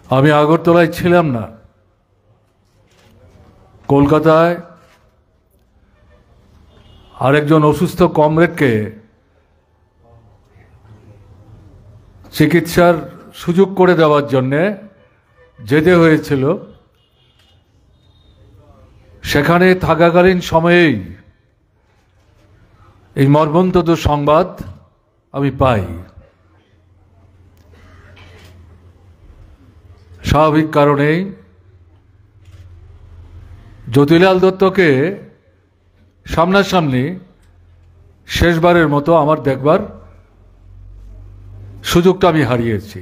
আমি আগরতলায় ছিলাম না, কলকাতায় আরেকজন অসুস্থ কমরেডকে চিকিৎসার সুযোগ করে দেওয়ার জন্যে যেতে হয়েছিল। সেখানে থাকাকালীন সময়েই এই মর্মন্তুদ সংবাদ আমি পাই। স্বাভাবিক কারণেই জ্যোতিলাল দত্তকে সামনাসামনি শেষবারের মতো আমার দেখবার সুযোগটা আমি হারিয়েছি।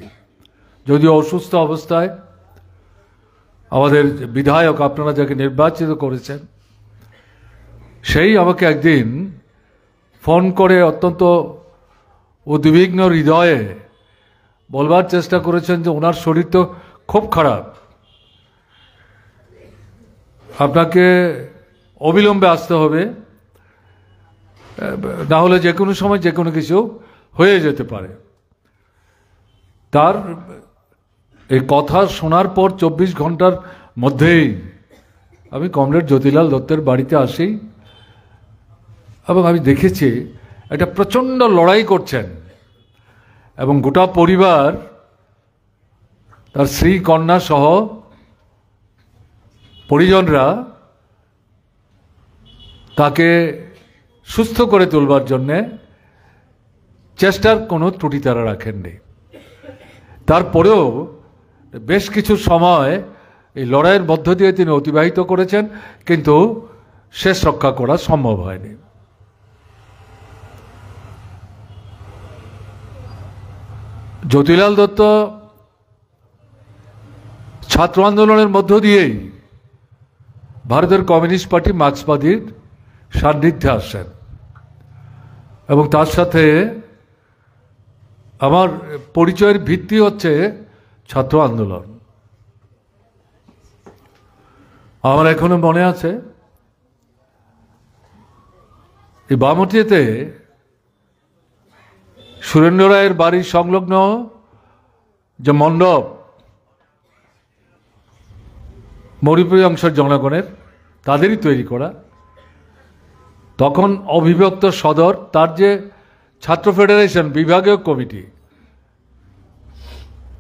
যদিও অসুস্থ অবস্থায় আমাদের বিধায়ক, আপনারা যাকে নির্বাচিত করেছেন, সেই আমাকে একদিন ফোন করে অত্যন্ত উদ্বিগ্ন হৃদয়ে বলবার চেষ্টা করেছেন যে ওনার শরীর তো খুব খারাপ, আপনাকে অবিলম্বে আসতে হবে, না হলে যে কোনো সময় যে কোনো কিছু হয়ে যেতে পারে। তার এই কথা শোনার পর 24 ঘন্টার মধ্যেই আমি কমরেড জ্যোতিলাল দত্তের বাড়িতে আসি এবং আমি দেখেছি একটা প্রচণ্ড লড়াই করছেন এবং গোটা পরিবার, তার স্ত্রী কন্যা সহ পরিজনরা তাকে সুস্থ করে তুলবার জন্যে চেষ্টার কোনো ত্রুটি তারা রাখেননি। তারপরেও বেশ কিছু সময় এই লড়াইয়ের মধ্য দিয়ে তিনি অতিবাহিত করেছেন, কিন্তু শেষ রক্ষা করা সম্ভব হয়নি। জ্যোতিলাল দত্ত ছাত্র আন্দোলনের মধ্য দিয়েই ভারতের কমিউনিস্ট পার্টি মার্ক্সবাদীর সান্নিধ্যে আসেন এবং তার সাথে আমার পরিচয়ের ভিত্তি হচ্ছে ছাত্র আন্দোলন। আমার এখনো মনে আছে এই বামটিতে সুরেন্দ্র রায়ের বাড়ির সংলগ্ন যে মণ্ডপ, মণিপুরী অংশের জনগণের তাদেরই তৈরি করা, তখন অবিভক্ত সদর, তার যে ছাত্র ফেডারেশন বিভাগীয় কমিটি,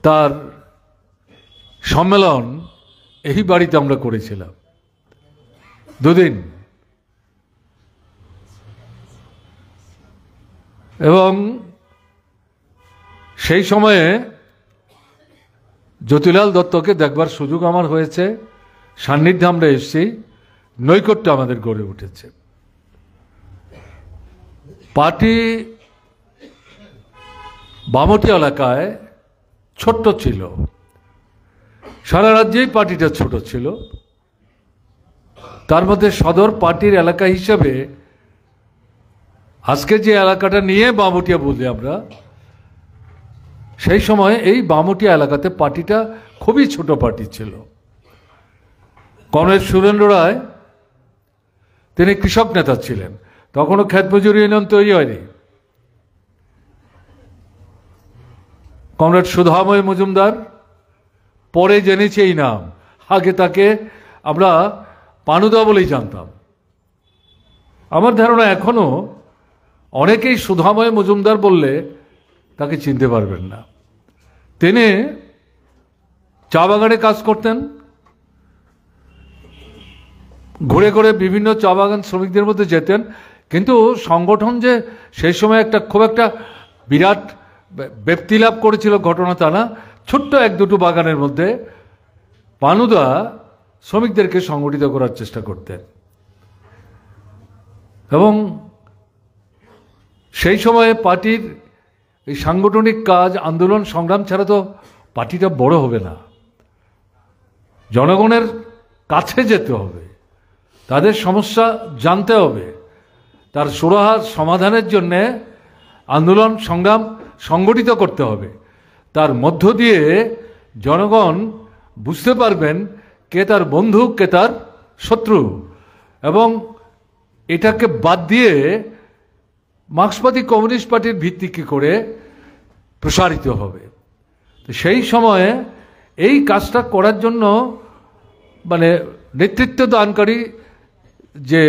তার সম্মেলন এই বাড়িতে আমরা করেছিলাম 2 দিন। এবং সেই সময়ে জ্যোতিলাল দত্তকে দেখবার সুযোগ আমার হয়েছে, সান্নিধ্যে আমরা এসেছি, নৈকট্য আমাদের গড়ে উঠেছে। পার্টি বামটি এলাকায় ছোট্ট ছিল, সারা রাজ্যেই পার্টিটা ছোট ছিল, তার মধ্যে সদর পার্টির এলাকা হিসাবে আজকে যে এলাকাটা নিয়ে বামটিয়া বলি আমরা, সেই সময় এই বামটিয়া এলাকাতে পার্টিটা খুবই ছোট পার্টি ছিল। কমরেড সুরেন্দ্র রায় তিনি কৃষক নেতা ছিলেন, তখনও ক্ষেত মজুরি ইউনিয়ন তৈরি হয়নি। কমরেড সুধাময় মজুমদার, পরে জেনেছি এই নাম, আগে তাকে আমরা পানুদা বলেই জানতাম। আমার ধারণা এখনো অনেকেই সুধাময় মজুমদার বললে তাকে চিনতে পারবেন না। তিনি চা বাগানে কাজ করতেন, ঘুরে ঘুরে বিভিন্ন চা বাগান শ্রমিকদের মধ্যে যেতেন, কিন্তু সংগঠন যে সেই সময় খুব একটা বিরাট ব্যক্তি লাভ করেছিল ঘটনা তা না। ছোট্ট 1-2 বাগানের মধ্যে পানুদা শ্রমিকদেরকে সংগঠিত করার চেষ্টা করতেন এবং সেই সময়ে পার্টির এই সাংগঠনিক কাজ, আন্দোলন সংগ্রাম ছাড়া তো পার্টিটা বড় হবে না। জনগণের কাছে যেতে হবে, তাদের সমস্যা জানতে হবে, তার সুরাহা সমাধানের জন্যে আন্দোলন সংগ্রাম সংগঠিত করতে হবে। তার মধ্য দিয়ে জনগণ বুঝতে পারবেন কে তার বন্ধু, কে তার শত্রু, এবং এটাকে বাদ দিয়ে মার্ক্সবাদী কমিউনিস্ট পার্টির ভিত্তি কী করে প্রসারিত হবে। তো সেই সময়ে এই কাজটা করার জন্য মানে নেতৃত্ব দানকারী যে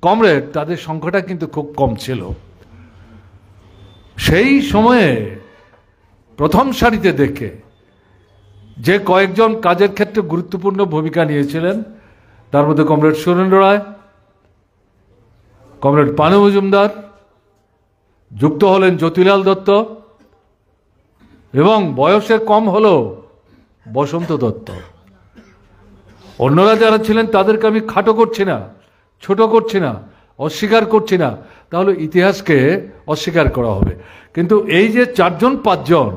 কমরেড তাদের সংখ্যাটা কিন্তু খুব কম ছিল। সেই সময়ে প্রথম সারিতে দেখে যে কয়েকজন কাজের ক্ষেত্রে গুরুত্বপূর্ণ ভূমিকা নিয়েছিলেন তার মধ্যে কমরেড সুরেন্দ্র রায়, কমরেড পানু মজুমদার, যুক্ত হলেন জ্যোতিলাল দত্ত এবং বয়সে কম হলেও বসন্ত দত্ত। অন্যরা যারা ছিলেন তাদেরকে আমি খাটো করছি না, ছোট করছি না, অস্বীকার করছি না, তাহলে ইতিহাসকে অস্বীকার করা হবে। কিন্তু এই যে 4-5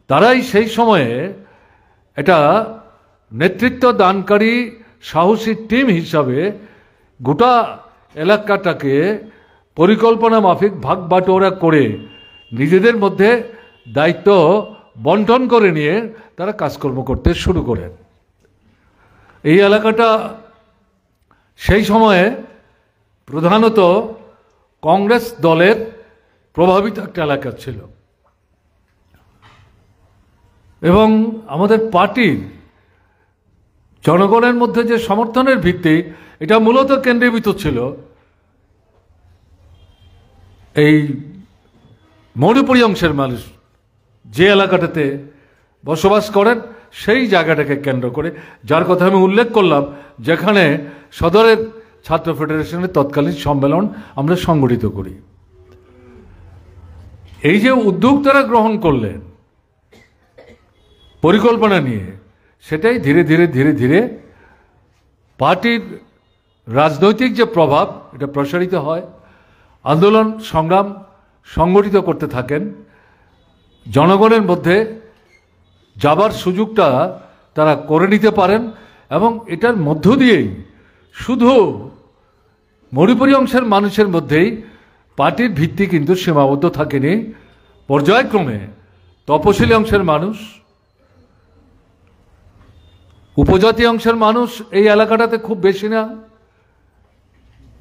তারাই সেই সময়ে এটা নেতৃত্ব দানকারী সাহসী টিম হিসাবে গোটা এলাকাটাকে পরিকল্পনা মাফিক ভাগ বাটোয়ারা করে নিজেদের মধ্যে দায়িত্ব বন্টন করে নিয়ে তারা কাজকর্ম করতে শুরু করেন। এই এলাকাটা সেই সময়ে প্রধানত কংগ্রেস দলের প্রভাবিত একটা এলাকা ছিল এবং আমাদের পার্টির জনগণের মধ্যে যে সমর্থনের ভিত্তি এটা মূলত কেন্দ্রীভূত ছিল এই মণিপুরী অংশের মানুষ যে এলাকাটাতে বসবাস করেন সেই জায়গাটাকে কেন্দ্র করে, যার কথা আমি উল্লেখ করলাম, যেখানে সদরের ছাত্র ফেডারেশনের তৎকালীন সম্মেলন আমরা সংগঠিত করি। এই যে উদ্যোগ তারা গ্রহণ করলেন পরিকল্পনা নিয়ে, সেটাই ধীরে ধীরে ধীরে ধীরে পার্টির রাজনৈতিক যে প্রভাব এটা প্রসারিত হয়, আন্দোলন সংগ্রাম সংগঠিত করতে থাকেন, জনগণের মধ্যে যাবার সুযোগটা তারা করে নিতে পারেন এবং এটার মধ্য দিয়েই শুধু মণিপুরী অংশের মানুষের মধ্যেই পার্টির ভিত্তি কিন্তু সীমাবদ্ধ থাকেনি। পর্যায়ক্রমে তপশিলি অংশের মানুষ, উপজাতি অংশের মানুষ এই এলাকাটাতে খুব বেশি না,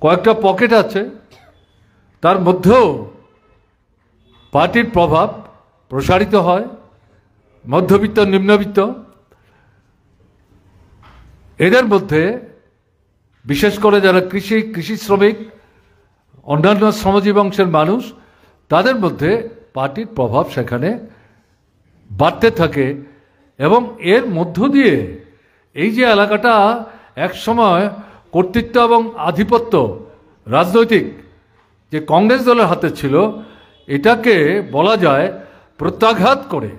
কয়েকটা পকেট আছে, তার মধ্যেও পার্টির প্রভাব প্রসারিত হয়। মধ্যবিত্ত, নিম্নবিত্ত, এদের মধ্যে বিশেষ করে যারা কৃষি শ্রমিক, অন্যান্য শ্রমজীবী অংশের মানুষ, তাদের মধ্যে পার্টির প্রভাব সেখানে বাড়তে থাকে এবং এর মধ্য দিয়ে এই যে এলাকাটা একসময় কর্তৃত্ব এবং আধিপত্য রাজনৈতিক যে কংগ্রেস দলের হাতে ছিল, এটাকে বলা যায় প্রত্যাঘাত করে,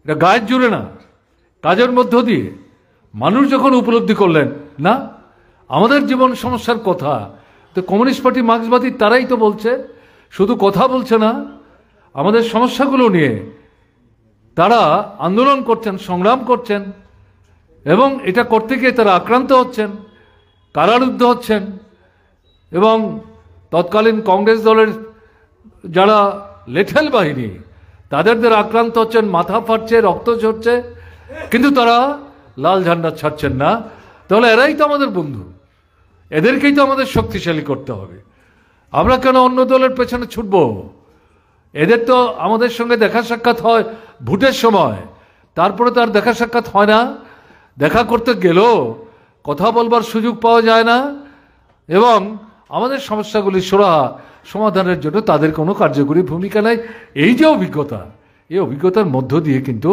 এটা গায়ের জুড়ে না, কাজের মধ্য দিয়ে মানুষ যখন উপলব্ধি করলেন না আমাদের জীবন সমস্যার কথা তো কমিউনিস্ট পার্টি মার্ক্সবাদী তারাই তো বলছে, শুধু কথা বলছে না, আমাদের সমস্যাগুলো নিয়ে তারা আন্দোলন করছেন, সংগ্রাম করছেন এবং এটা করতে গিয়ে তারা আক্রান্ত হচ্ছেন, কারারুদ্ধ হচ্ছেন এবং তৎকালীন কংগ্রেস দলের যারা লেঠেল বাহিনী তাদের দ্বারা আক্রান্ত হচ্ছেন, মাথা ফাটছে, রক্ত ঝরছে, কিন্তু তারা লাল ঝান্ডা ছাড়ছেন না। তাহলে এরাই তো আমাদের বন্ধু, এদেরকেই তো আমাদের শক্তিশালী করতে হবে। আমরা কেন অন্য দলের পেছনে ছুটব? এদের তো আমাদের সঙ্গে দেখা সাক্ষাৎ হয় ভোটের সময়, তারপরে তো আর দেখা সাক্ষাৎ হয় না, দেখা করতে গেলেও কথা বলবার সুযোগ পাওয়া যায় না এবং আমাদের সমস্যাগুলি সুরাহা সমাধানের জন্য তাদের কোনো কার্যকরী ভূমিকা নাই। এই যে অভিজ্ঞতা, এই অভিজ্ঞতার মধ্য দিয়ে কিন্তু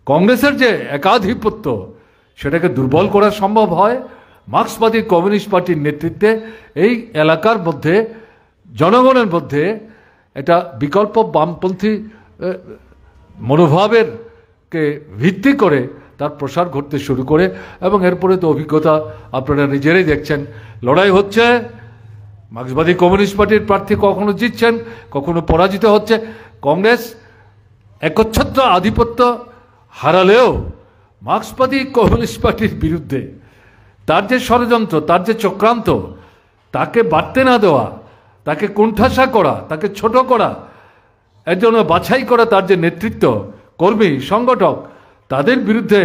কংগ্রেসের যে একাধিপত্য সেটাকে দুর্বল করা সম্ভব হয়। মার্ক্সবাদী কমিউনিস্ট পার্টির নেতৃত্বে এই এলাকার মধ্যে জনগণের মধ্যে এটা বিকল্প বামপন্থী মনোভাবের কে ভিত্তি করে তার প্রসার ঘটতে শুরু করে এবং এরপরে তো অভিজ্ঞতা আপনারা নিজেরাই দেখছেন, লড়াই হচ্ছে, মার্ক্সবাদী কমিউনিস্ট পার্টির প্রার্থী কখনো জিতছেন, কখনো পরাজিত হচ্ছে। কংগ্রেস একচ্ছত্র আধিপত্য হারালেও মার্ক্সবাদী কমিউনিস্ট পার্টির বিরুদ্ধে তার যে ষড়যন্ত্র, তার যে চক্রান্ত, তাকে বাড়তে না দেওয়া, তাকে কোণঠাসা করা, তাকে ছোট করা, এর জন্য বাছাই করা তার যে নেতৃত্ব, কর্মী, সংগঠক, তাদের বিরুদ্ধে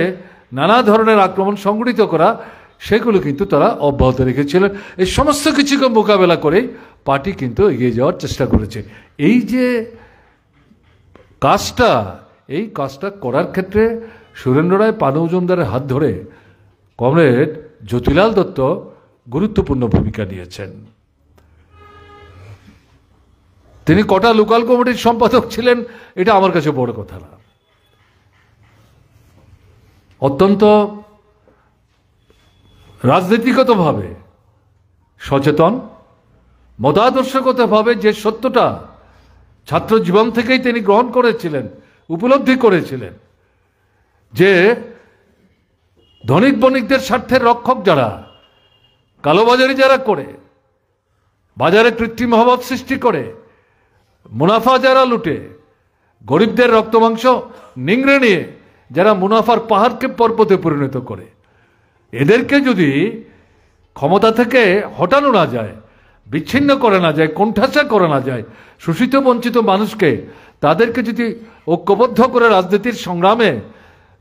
নানা ধরনের আক্রমণ সংগঠিত করা, সেগুলো কিন্তু তারা অব্যাহত রেখেছিলেন। এই সমস্ত কিছুকে মোকাবেলা করেই পার্টি কিন্তু এগিয়ে যাওয়ার চেষ্টা করেছে। এই যে কাজটা, এই কাজটা করার ক্ষেত্রে সুরেন্দ্র রায় পানৌজমদারের হাত ধরে কমরেড জ্যোতিলাল দত্ত গুরুত্বপূর্ণ ভূমিকা নিয়েছেন। তিনি কটা লোকাল কমিটির সম্পাদক ছিলেন এটা আমার কাছে বড় কথা না। অত্যন্ত রাজনীতিগতভাবে সচেতন, মতাদর্শগতভাবে যে সত্যটা ছাত্র জীবন থেকেই তিনি গ্রহণ করেছিলেন, উপলব্ধি করেছিলেন যে ধনিক বণিকদের স্বার্থের রক্ষক যারা, কালোবাজারি যারা করে, বাজারে কৃত্রিম অভাব সৃষ্টি করে, মুনাফা যারা লুটে, গরিবদের রক্তমাংস নিংড়ে নিয়ে যারা মুনাফার পাহাড়কে পর্বতে পরিণত করে, এদেরকে যদি ক্ষমতা থেকে হটানো না যায়, বিচ্ছিন্ন করে না যায়, কোণঠাসা করে না যায়, শোষিত বঞ্চিত মানুষকে তাদেরকে যদি ঐক্যবদ্ধ করে রাজনীতির সংগ্রামে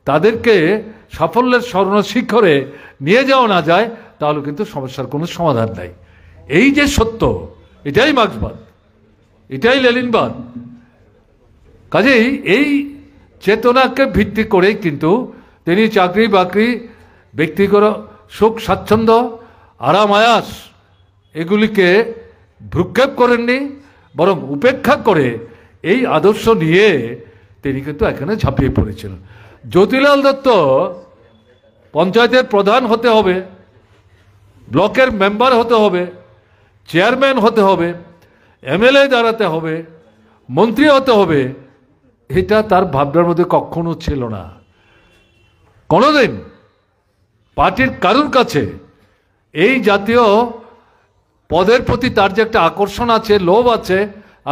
তাদেরকে সাফল্যের স্বর্ণশিখরে নিয়ে যাওয়া না যায়, তাহলে কিন্তু সমস্যার কোনো সমাধান নাই। এই যে সত্য, এটাই মার্ক্সবাদ, এটাই লেনিনবাদ। কাজেই এই চেতনাকে ভিত্তি করেই কিন্তু তিনি চাকরি বাকরি, ব্যক্তিগত সুখ স্বাচ্ছন্দ্য, আরাম আয়াস এগুলিকে ভ্রুক্ষেপ করেননি, বরং উপেক্ষা করে এই আদর্শ নিয়ে তিনি কিন্তু এখানে ঝাঁপিয়ে পড়েছিলেন। জ্যোতিলাল দত্ত পঞ্চায়েতের প্রধান হতে হবে, ব্লকের মেম্বার হতে হবে, চেয়ারম্যান হতে হবে, এমএলএ দাঁড়াতে হবে, মন্ত্রী হতে হবে, এটা তার ভাবনার মধ্যে কখনো ছিল না। কোনোদিন পার্টির কারুর কাছে এই জাতীয় পদের প্রতি তার যে একটা আকর্ষণ আছে, লোভ আছে,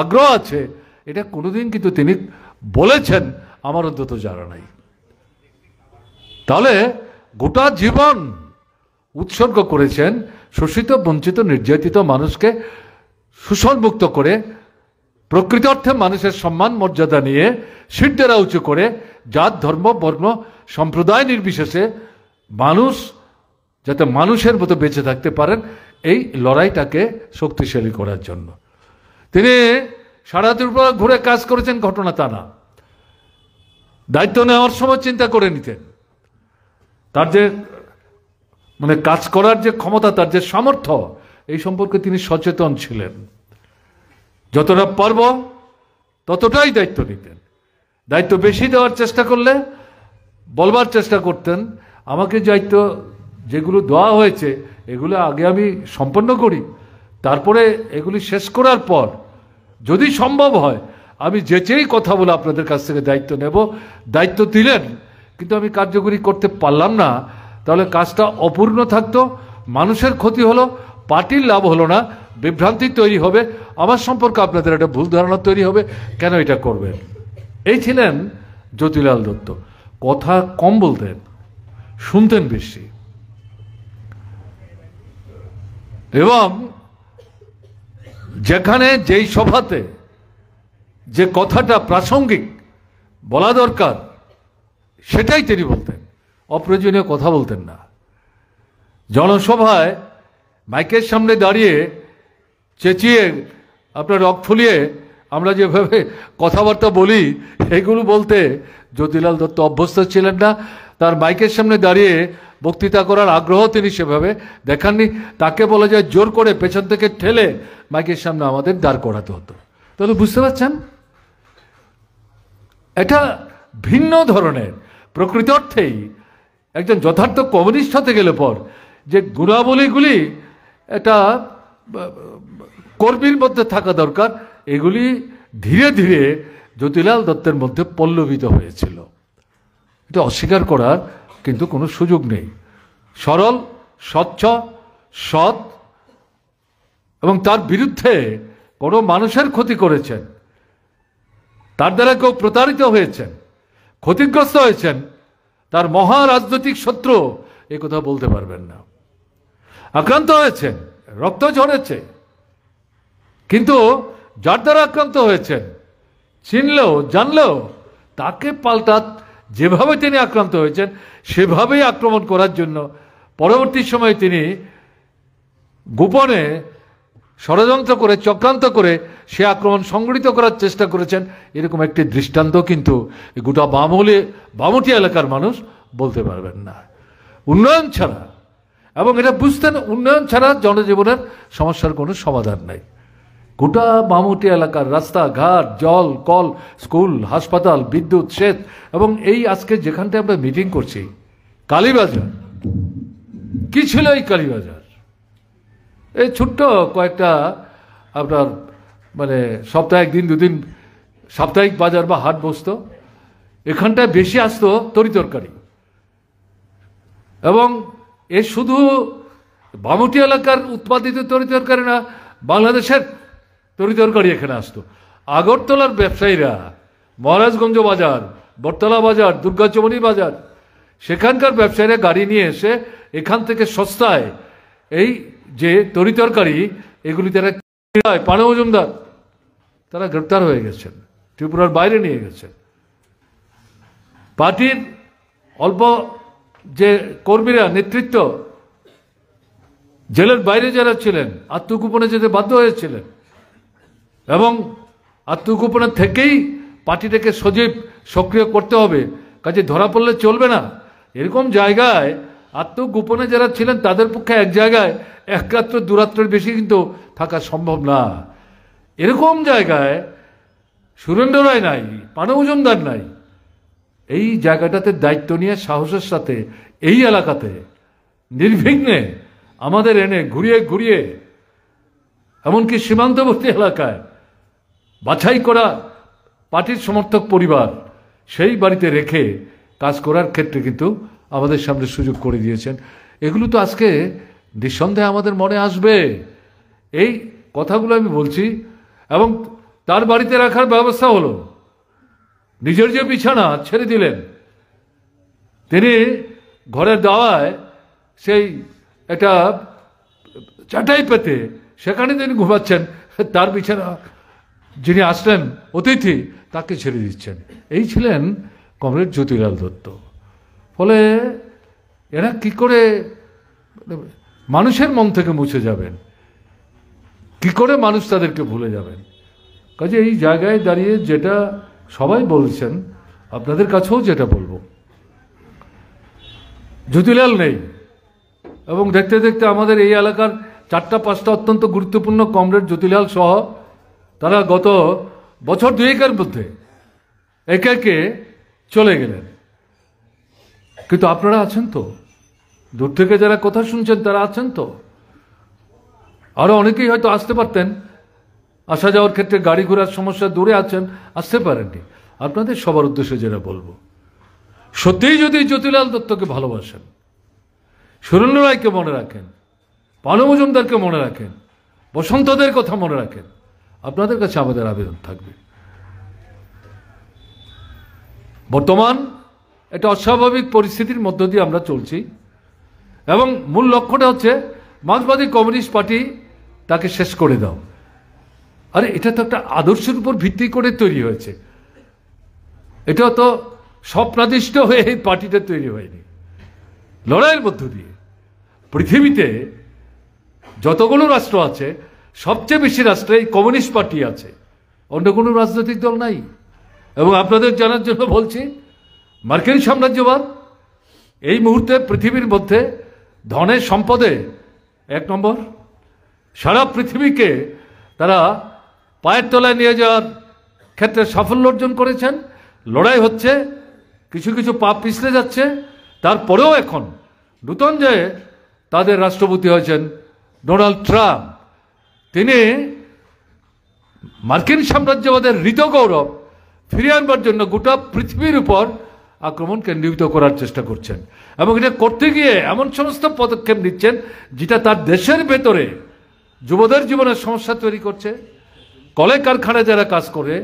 আগ্রহ আছে, এটা কোনোদিন কিন্তু তিনি বলেছেন আমার অন্তত জানা নাই। তাহলে গোটা জীবন উৎসর্গ করেছেন শোষিত বঞ্চিত নির্যাতিত মানুষকে শোষণমুক্ত করে, প্রকৃত অর্থে মানুষের সম্মান মর্যাদা নিয়ে সিদ্ধেরা উঁচু করে, জাত ধর্ম বর্ণ সম্প্রদায় নির্বিশেষে মানুষ যাতে মানুষের মতো বেঁচে থাকতে পারেন, এই লড়াইটাকে শক্তিশালী করার জন্য তিনি সারা ত্রিপুরা ঘুরে কাজ করেছেন। ঘটনা তা না, দায়িত্ব নেওয়ার সময় চিন্তা করে নিতেন। তার যে মানে কাজ করার যে ক্ষমতা, তার যে সামর্থ্য, এই সম্পর্কে তিনি সচেতন ছিলেন। যতটা পারব ততটাই দায়িত্ব নিতেন। দায়িত্ব বেশি দেওয়ার চেষ্টা করলে বলবার চেষ্টা করতেন, আমাকে দায়িত্ব যেগুলো দেওয়া হয়েছে এগুলো আগে আমি সম্পন্ন করি, তারপরে এগুলি শেষ করার পর যদি সম্ভব হয় আমি যেচেই কথা বলে আপনাদের কাছ থেকে দায়িত্ব নেব। দায়িত্ব দিলেন কিন্তু আমি কার্যকরী করতে পারলাম না, তাহলে কাজটা অপূর্ণ থাকতো, মানুষের ক্ষতি হলো, পার্টির লাভ হলো না, বিভ্রান্তি তৈরি হবে, আমার সম্পর্কে আপনাদের একটা ভুল ধারণা তৈরি হবে, কেন এটা করবেন। এই ছিলেন জ্যোতিলাল দত্ত। কথা কম বলতেন, শুনতেন বেশি, এবং যেখানে যেই সভাতে যে কথাটা প্রাসঙ্গিক বলা দরকার সেটাই তিনি বলতেন, অপ্রয়োজনীয় কথা বলতেন না। জনসভায় মাইকের সামনে দাঁড়িয়ে চেঁচিয়ে আপনার রক ফুলিয়ে আমরা যেভাবে কথাবার্তা বলি এগুলো বলতে জ্যোতিলাল দত্ত অভ্যস্ত ছিলেন না। তার মাইকের সামনে দাঁড়িয়ে বক্তৃতা করার আগ্রহ তিনি সেভাবে দেখাননি। তাকে বলা যায় জোর করে পেছন থেকে ঠেলে মাইকের সামনে আমাদের দাঁড় করাতে হতো। তাহলে বুঝতে পারছেন এটা ভিন্ন ধরনের, প্রকৃত অর্থেই একজন যথার্থ কমিউনিস্ট হতে গেলে পর যে গুণাবলীগুলি একটা কর্মীর মধ্যে থাকা দরকার, এগুলি ধীরে ধীরে জ্যোতিলাল দত্তের মধ্যে পল্লবিত হয়েছিল। এটা অস্বীকার করার কিন্তু কোনো সুযোগ নেই। সরল, স্বচ্ছ, সৎ, এবং তার বিরুদ্ধে কোনো মানুষের ক্ষতি করেছেন, তার দ্বারা কেউ প্রতারিত হয়েছেন, ক্ষতিগ্রস্ত হয়েছেন, তার মহা রাজনৈতিক শত্রু এ কথা বলতে পারবেন না। আক্রান্ত হয়েছেন, রক্ত ঝরেছে, কিন্তু যার দ্বারা আক্রান্ত হয়েছেন চিনলেও জানলেও তাকে পাল্টা যেভাবে তিনি আক্রান্ত হয়েছেন সেভাবেই আক্রমণ করার জন্য পরবর্তী সময়ে তিনি গোপনে ষড়যন্ত্র করে চক্রান্ত করে সে আক্রমণ সংগঠিত করার চেষ্টা করেছেন, এরকম একটি দৃষ্টান্ত কিন্তু গোটা বামুটি এলাকার মানুষ বলতে পারবেন না। উন্নয়ন ছাড়া, এবং এটা বুঝতেন, উন্নয়ন ছাড়া জনজীবনের সমস্যার কোনো সমাধান নাই। গোটা বামুটি এলাকার রাস্তাঘাট, জল, কল, স্কুল, হাসপাতাল, বিদ্যুৎ, সেচ, এবং এই আজকে যেখানটায় আমরা মিটিং করছি কালীবাজার, কি ছিল এই কালীবাজার? এই ছোট্ট কয়েকটা আপনার মানে সপ্তাহে একদিন দুদিন সাপ্তাহিক বাজার বা হাট বসত, এখানটায় বেশি আসতো তরিতরকারি, এবং এ শুধু বামুটি এলাকার উৎপাদিত তরিতরকারি না, বাংলাদেশের তরিতরকারি এখানে আসতো। আগরতলার ব্যবসায়ীরা মহারাজগঞ্জ বাজার, বটতলা বাজার, দুর্গাচমনি বাজার, সেখানকার ব্যবসায়ীরা গাড়ি নিয়ে এসে এখান থেকে সস্তায় এই যে তরিতরকারি এগুলি তারা পানে মজুমদার তারা গ্রেপ্তার হয়ে গেছেন, ত্রিপুরার বাইরে নিয়ে গেছেন। পার্টির অল্প যে কর্মীরা, নেতৃত্ব জেলের বাইরে যারা ছিলেন আত্মগোপনে যেতে বাধ্য হয়েছিলেন, এবং আত্মগোপনে থেকেই পার্টিটাকে সজীব সক্রিয় করতে হবে, কাজে ধরা পড়লে চলবে না। এরকম জায়গায় আত্মগোপনে যারা ছিলেন তাদের পক্ষে এক জায়গায় এক রাত্র দুরাত্রের বেশি কিন্তু থাকা সম্ভব না। এরকম জায়গায় সুরেন্দ্র রায় নাই, পানে মজুমদার নাই, এই জায়গাটাতে দায়িত্ব নিয়ে সাহসের সাথে এই এলাকাতে নির্বিঘ্নে আমাদের এনে ঘুরিয়ে ঘুরিয়ে এমনকি সীমান্তবর্তী এলাকায় বাছাই করা পার্টির সমর্থক পরিবার সেই বাড়িতে রেখে কাজ করার ক্ষেত্রে কিন্তু আমাদের সামনে সুযোগ করে দিয়েছেন। এগুলো তো আজকে নিঃসন্দেহে আমাদের মনে আসবে। এই কথাগুলো আমি বলছি, এবং তার বাড়িতে রাখার ব্যবস্থা হলো, নিজের যে বিছানা ছেড়ে দিলেন, তিনি ঘরের দাওয়ায় সেই একটা চাটাই পেতে সেখানে তিনি ঘুমাচ্ছেন, তার বিছানা যিনি আসলেন অতিথি তাকে ছেড়ে দিচ্ছেন। এই ছিলেন কমরেড জ্যোতিলাল দত্ত। ফলে এরা কি করে মানুষের মন থেকে মুছে যাবেন, কি করে মানুষ তাদেরকে ভুলে যাবেন? কাজে এই জায়গায় দাঁড়িয়ে যেটা সবাই বলছেন, আপনাদের কাছেও যেটা বলবো, জ্যোতিলাল নেই, এবং দেখতে দেখতে আমাদের এই এলাকার 4-5টা অত্যন্ত গুরুত্বপূর্ণ কমরেড জ্যোতিলাল সহ তারা গত বছর দুয়েকের মধ্যে একে একে চলে গেলেন। কিন্তু আপনারা আছেন তো, দূর থেকে যারা কথা শুনছেন তারা আছেন তো, আরো অনেকেই হয়তো আসতে পারতেন, আসা যাওয়ার ক্ষেত্রে গাড়ি ঘোড়ার সমস্যা, দূরে আছেন, আসতে পারেননি। আপনাদের সবার উদ্দেশ্যে যেটা বলবো, সত্যিই যদি জ্যোতিলাল দত্তকে ভালোবাসেন, সুরেন্দ্র রায়কে মনে রাখেন, পানে মজুমদারকে মনে রাখেন, বসন্তদের কথা মনে রাখেন, আপনাদের কাছে আমাদের আবেদন থাকবে। বর্তমান একটা অস্বাভাবিক পরিস্থিতির মধ্য দিয়ে আমরা চলছি, এবং মূল লক্ষ্যটা হচ্ছে মার্ক্সবাদী কমিউনিস্ট পার্টি তাকে শেষ করে দাও। আরে এটা তো একটা আদর্শের উপর ভিত্তি করে তৈরি হয়েছে, এটা তো স্বপ্নাদিষ্ট হয়ে এই পার্টিটা তৈরি হয়নি। লড়াইয়ের মধ্য দিয়ে পৃথিবীতে যতগুলো রাষ্ট্র আছে সবচেয়ে বেশি রাষ্ট্রে এই কমিউনিস্ট পার্টি আছে, অন্য কোনো রাজনৈতিক দল নাই। এবং আপনাদের জানার জন্য বলছি, মার্কিন সাম্রাজ্যবাদ এই মুহূর্তে পৃথিবীর মধ্যে ধনে সম্পদে 1 নম্বর, সারা পৃথিবীকে তারা পায়ের তলায় নিয়ে যাওয়ার ক্ষেত্রে সাফল্য অর্জন করেছেন। লড়াই হচ্ছে, কিছু কিছু পা পিছলে যাচ্ছে, তারপরেও এখন নূতন যে তাদের রাষ্ট্রপতি হয়েছেন ডোনাল্ড ট্রাম্প, তিনি মার্কিন সাম্রাজ্যবাদের হৃত গৌরব ফিরিয়ে আনবার জন্য গোটা পৃথিবীর উপর আক্রমণ কেন্দ্রীভূত করার চেষ্টা করছেন, এবং এটা করতে গিয়ে এমন সমস্ত পদক্ষেপ নিচ্ছেন যেটা তার দেশের ভেতরে যুবদের জীবনের সমস্যা তৈরি করছে। কলে কারখানায় যারা কাজ করে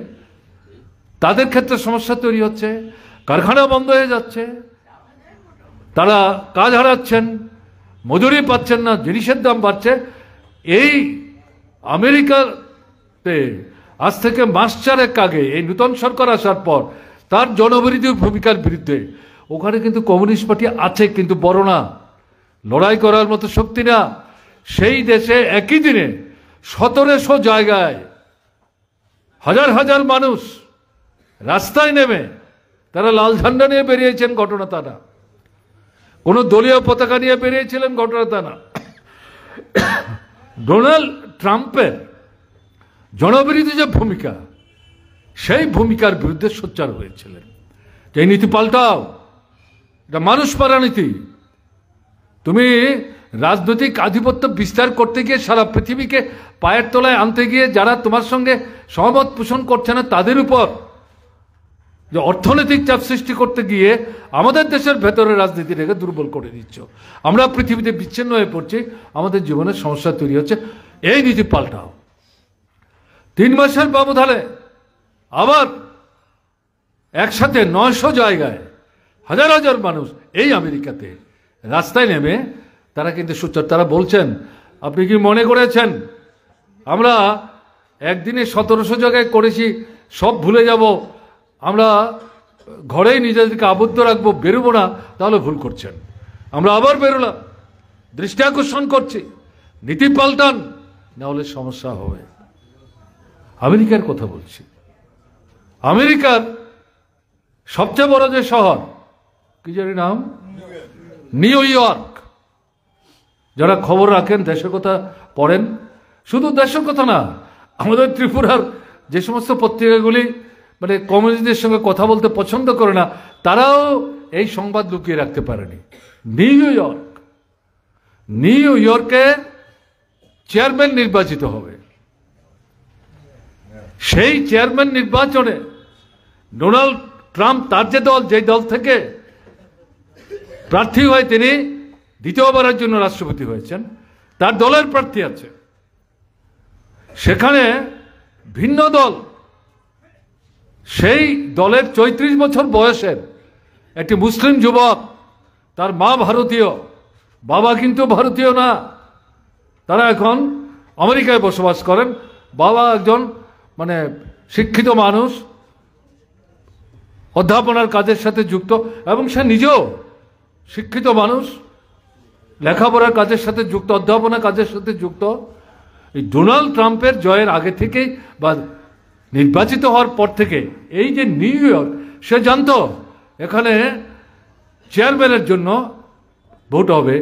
তাদের ক্ষেত্রে সমস্যা তৈরি হচ্ছে, কারখানা বন্ধ হয়ে যাচ্ছে, তারা কাজ হারাচ্ছেন, মজুরি পাচ্ছেন না, জিনিসের দাম বাড়ছে। এই আমেরিকাতে আজ থেকে মাস 4 আগে এই নূতন সরকার আসার পর তার জনবিরোধী ভূমিকার বিরুদ্ধে ওখানে কিন্তু কমিউনিস্ট পার্টি আছে, কিন্তু বড় না, লড়াই করার মতো শক্তি না। সেই দেশে একই দিনে 1700 জায়গায় হাজার হাজার মানুষ রাস্তায় নেমে তারা লাল ঝান্ডা নিয়ে বেরিয়েছেন, ঘটনা তা না। কোনো দলীয় পতাকা নিয়ে বেরিয়েছিলেন, ঘটনা তা না। ডোনাল্ড ট্রাম্পের জনবিরোধী যে ভূমিকা, সেই ভূমিকার বিরুদ্ধে সোচ্চার হয়েছিলেন যে এই নীতি পাল্টাও, এটা মানুষ মারা নীতি। তুমি রাজনৈতিক আধিপত্য বিস্তার করতে গিয়ে সারা পৃথিবীকে পায়ের তলায় আনতে গিয়ে যারা তোমার সঙ্গে সহমত পোষণ করছে না তাদের উপর যে অর্থনৈতিক চাপ সৃষ্টি করতে গিয়ে আমাদের দেশের ভেতরে রাজনীতিটাকে দুর্বল করে দিচ্ছ। আমরা পৃথিবীতে বিচ্ছিন্ন হয়ে পড়ছি, আমাদের জীবনের সমস্যা তৈরি হচ্ছে। এই নীতি পাল্টাও। 3 মাসের ব্যবধানে আবার একসাথে 900 জায়গায় হাজার হাজার মানুষ এই আমেরিকাতে রাস্তায় নেমে তারা কিন্তু সোচ্চার। তারা বলছেন, আপনি কি মনে করেছেন আমরা একদিনে 1700 জায়গায় করেছি, সব ভুলে যাব, আমরা ঘরেই নিজেদেরকে আবদ্ধ রাখবো, বেরোবো না? তাহলে ভুল করছেন। আমরা আবার বেরোলাম, দৃষ্টি আকর্ষণ করছি, নীতি পাল্টান, না হলে সমস্যা হবে। আমেরিকার কথা বলছি। আমেরিকার সবচেয়ে বড় যে শহর, কি জানি নাম, নিউ ইয়র্ক। যারা খবর রাখেন, দেশের কথা পড়েন, শুধু দেশের কথা না, আমাদের ত্রিপুরার যে সমস্ত পত্রিকাগুলি মানে কমিউনিস্টদের সঙ্গে কথা বলতে পছন্দ করে না, তারাও এই সংবাদ লুকিয়ে রাখতে পারেনি। নিউ ইয়র্কে চেয়ারম্যান নির্বাচিত হবে। সেই চেয়ারম্যান নির্বাচনে ডোনাল্ড ট্রাম্প তার যে দল, যেই দল থেকে প্রার্থী হয়ে তিনি দ্বিতীয়বারের জন্য রাষ্ট্রপতি হয়েছেন, তার দলের প্রার্থী আছে। সেখানে ভিন্ন দল, সেই দলের 34 বছর বয়সের একটি মুসলিম যুবক, তার মা ভারতীয়, বাবা কিন্তু ভারতীয় না। তারা এখন আমেরিকায় বসবাস করেন। বাবা একজন মানে শিক্ষিত মানুষ, অধ্যাপনার কাজের সাথে যুক্ত, এবং সে নিজেও শিক্ষিত মানুষ, লেখাপড়ার কাজের সাথে যুক্ত, অধ্যাপনার কাজের সাথে যুক্ত। এই ডোনাল্ড ট্রাম্পের জয়ের আগে থেকেই বা নির্বাচিত হওয়ার পর থেকে এই যে নিউ ইয়র্ক, সে জানতো এখানে চেয়ারম্যানের জন্য ভোট হবে।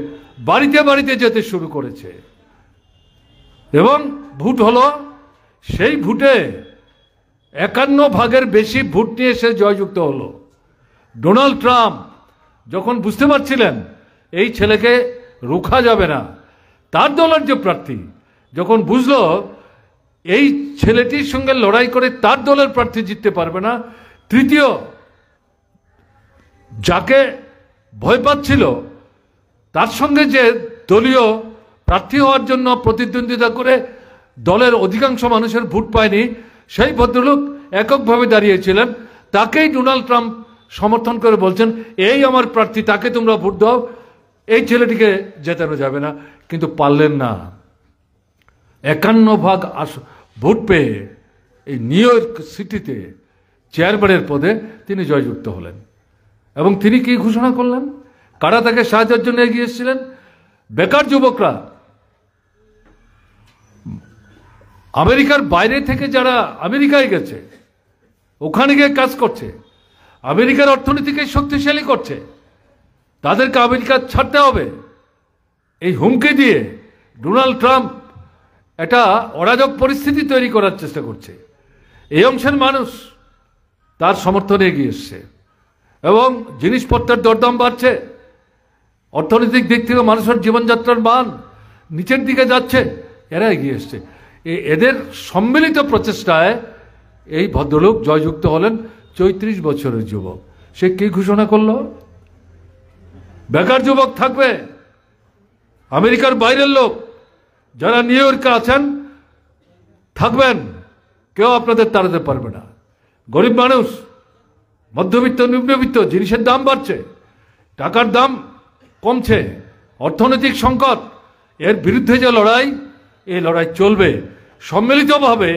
বাড়িতে বাড়িতে যেতে শুরু করেছে এবং ভোট হলো। সেই ভোটে 51 বেশি ভোট নিয়ে সে জয়যুক্ত হলো। ডোনাল্ড ট্রাম্প যখন বুঝতে পারছিলেন এই ছেলেকে রোখা যাবে না, তার দলের যে প্রার্থী যখন বুঝলো এই ছেলেটির সঙ্গে লড়াই করে তার দলের প্রার্থী জিততে পারবে না, তৃতীয় যাকে ভয় পাচ্ছিল, তার সঙ্গে যে দলীয় প্রার্থী হওয়ার জন্য প্রতিদ্বন্দ্বিতা করে দলের অধিকাংশ মানুষের ভোট পায়নি, সেই ভদ্রলোক এককভাবে দাঁড়িয়েছিলেন, তাকেই ডোনাল্ড ট্রাম্প সমর্থন করে বলছেন, এই আমার প্রার্থী, তাকে তোমরা ভোট দাও, এই ছেলেটিকে জেতানো যাবে না। কিন্তু পারলেন না। 51 ভোট পেয়ে এই নিউ ইয়র্ক সিটিতে চেয়ারম্যানের পদে তিনি জয়যুক্ত হলেন। এবং তিনি কি ঘোষণা করলেন? কারা তাকে সাহায্যের জন্য এগিয়ে এসেছিলেন? বেকার যুবকরা, আমেরিকার বাইরে থেকে যারা আমেরিকায় গেছে, ওখানে গিয়ে কাজ করছে, আমেরিকার অর্থনীতিকে শক্তিশালী করছে, তাদেরকে আমেরিকা ছাড়তে হবে, এই হুমকি দিয়ে ডোনাল্ড ট্রাম্প একটা অরাজক পরিস্থিতি তৈরি করার চেষ্টা করছে। এই অংশের মানুষ তার সমর্থনে এগিয়ে এসছে এবং জিনিসপত্রের দরদাম বাড়ছে, অর্থনৈতিক দিক থেকে মানুষের জীবনযাত্রার মান নিচের দিকে যাচ্ছে, এরা এগিয়ে এসছে। এদের সম্মিলিত প্রচেষ্টায় এই ভদ্রলোক জয়যুক্ত হলেন। 34 বছরের যুবক, সে কি ঘোষণা করলো? বেকার যুবক থাকবে, আমেরিকার বাইরের লোক যারা নিউ ইয়র্কে আছেন থাকবেন, কেউ আপনাদের তাড়াতে পারবে না। গরিব মানুষ, মধ্যবিত্ত, নিম্নবিত্ত, জিনিসের দাম বাড়ছে, টাকার দাম কমছে, অর্থনৈতিক সংকট, এর বিরুদ্ধে যে লড়াই, এই লড়াই চলবে। সম্মিলিতভাবে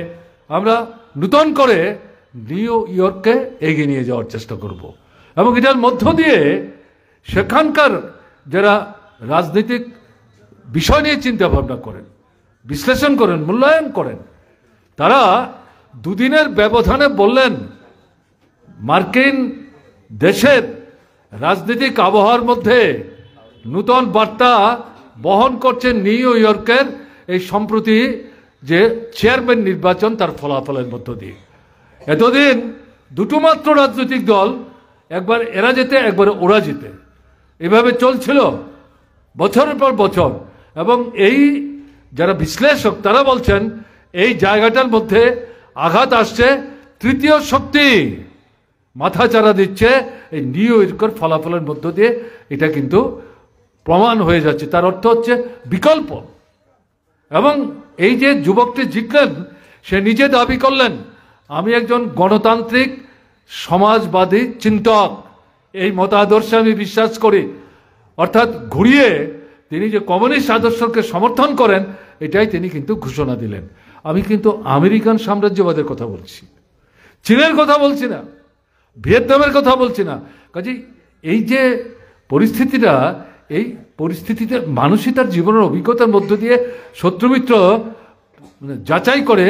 আমরা নূতন করে নিউ ইয়র্ককে এগিয়ে নিয়ে যাওয়ার চেষ্টা করব এবং এটার মধ্য দিয়ে সেখানকার যারা রাজনৈতিক বিষয় নিয়ে চিন্তা ভাবনা করেন বিশ্লেষণ করেন, মূল্যায়ন করেন। তারা দুদিনের ব্যবধানে বললেন মার্কিন দেশের রাজনৈতিক আবহাওয়ার মধ্যে নূতন বার্তা বহন করছে নিউ ইয়র্কের এই সম্প্রতি যে চেয়ারম্যান নির্বাচন তার ফলাফলের মধ্য দিয়ে। এতদিন দুটো মাত্র রাজনৈতিক দল, একবার এরা যেতে একবার ওরা যেতে, এভাবে চলছিল বছরের পর বছর। এবং এই যারা বিশ্লেষক তারা বলছেন এই জায়গাটার মধ্যে আঘাত আসছে তৃতীয় শক্তি মাথাচাড়া দিচ্ছে এই নিউ ইয়র্কের ফলাফলের মধ্য দিয়ে। এটা কিন্তু প্রমাণ হয়ে যাচ্ছে। তার অর্থ হচ্ছে বিকল্প। এবং এই যে যুবকটি জিতলেন সে নিজে দাবি করলেন আমি একজন গণতান্ত্রিক সমাজবাদী চিন্তক, এই মতাদর্শে আমি বিশ্বাস করি। অর্থাৎ ঘুরিয়ে তিনি যে কমিউনিস্ট আদর্শকে সমর্থন করেন এটাই তিনি কিন্তু ঘোষণা দিলেন। আমি কিন্তু আমেরিকান সাম্রাজ্যবাদের কথা বলছি, চীনের কথা বলছি না, ভিয়েতনামের কথা বলছি না। কাজে এই যে পরিস্থিতিটা, এই পরিস্থিতিতে মানুষই তার জীবনের অভিজ্ঞতার মধ্য দিয়ে শত্রুমিত্র যাচাই করে,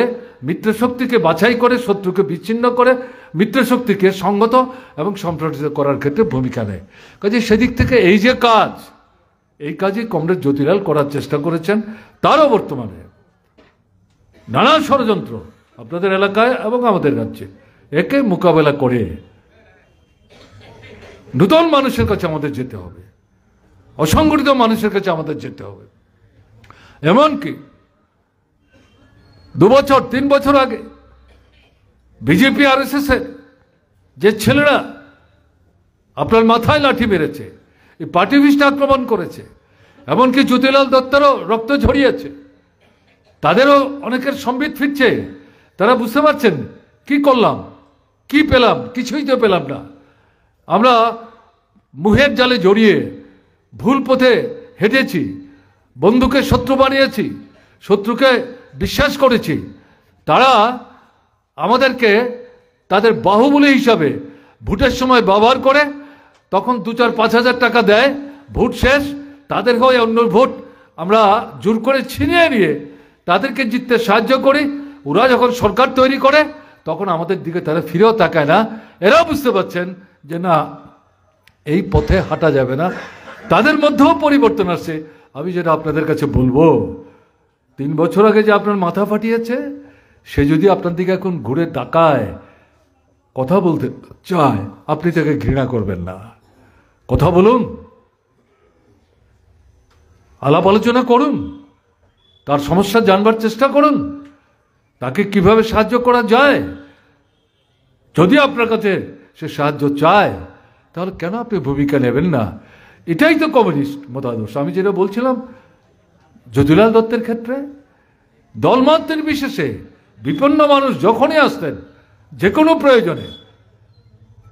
মিত্রশক্তিকে বাছাই করে, শত্রুকে বিচ্ছিন্ন করে মিত্রশক্তিকে সংগত এবং সম্প্রসারিত করার ক্ষেত্রে ভূমিকা নেয়। কাজে সেদিক থেকে এই যে কাজ, এই কাজই কমরেড জ্যোতিলাল করার চেষ্টা করেছেন। তারও বর্তমানে নানা ষড়যন্ত্র আপনাদের এলাকায় এবং আমাদের রাজ্যে একে মোকাবেলা করে নূতন মানুষের কাছে আমাদের যেতে হবে, অসংগঠিত মানুষের কাছে আমাদের যেতে হবে। এমনকি 2 বছর 3 বছর আগে বিজেপি আরএসএস এর যে ছেলেরা আপনার মাথায় লাঠি মেরেছে, এই পার্টি অফিসটা আক্রমণ করেছে, এমনকি জ্যোতিলাল দত্তেরও রক্ত ঝরিয়েছে, তাদেরও অনেকের সম্বিত ফিরছে। তারা বুঝতে পারছেন কি করলাম, কি পেলাম, কিছুই তো পেলাম না। আমরা মুহের জালে জড়িয়ে ভুল পথে হেঁটেছি, বন্ধুকে শত্রু বানিয়েছি, শত্রুকে বিশ্বাস করেছি। তারা আমাদেরকে তাদের বাহুবলী হিসাবে ভোটের সময় ব্যবহার করে, তখন 2-4-5 হাজার টাকা দেয়, ভোট শেষ তাদের হয়ে অন্য ভোট আমরা জোর করে ছিনিয়ে নিয়ে তাদেরকে জিততে সাহায্য করি। ওরা যখন সরকার তৈরি করে তখন আমাদের দিকে তারা ফিরেও তাকায় না। এরাও বুঝতে পারছেন যে না, এই পথে হাঁটা যাবে না। তাদের মধ্যেও পরিবর্তন আসছে। আমি যেটা আপনাদের কাছে বলবো, 3 বছর আগে যে আপনার মাথা ফাটিয়েছে সে যদি আপনার দিকে এখন ঘুরে তাকায়, কথা বলতে চায়, আপনি তাকে ঘৃণা করবেন না। কথা বলুন, আলাপ আলোচনা করুন, তার সমস্যা জানবার চেষ্টা করুন, তাকে কিভাবে সাহায্য করা যায়। যদি আপনার কাছে সে সাহায্য চায় তাহলে কেন আপনি ভূমিকা নেবেন না? এটাই তো কমিউনিস্ট মতাদর্শ। আমি যেটা বলছিলাম জ্যোতিলাল দত্তের ক্ষেত্রে দলমত নির্বিশেষে বিপন্ন মানুষ যখনই আসতেন, যে কোনো প্রয়োজনে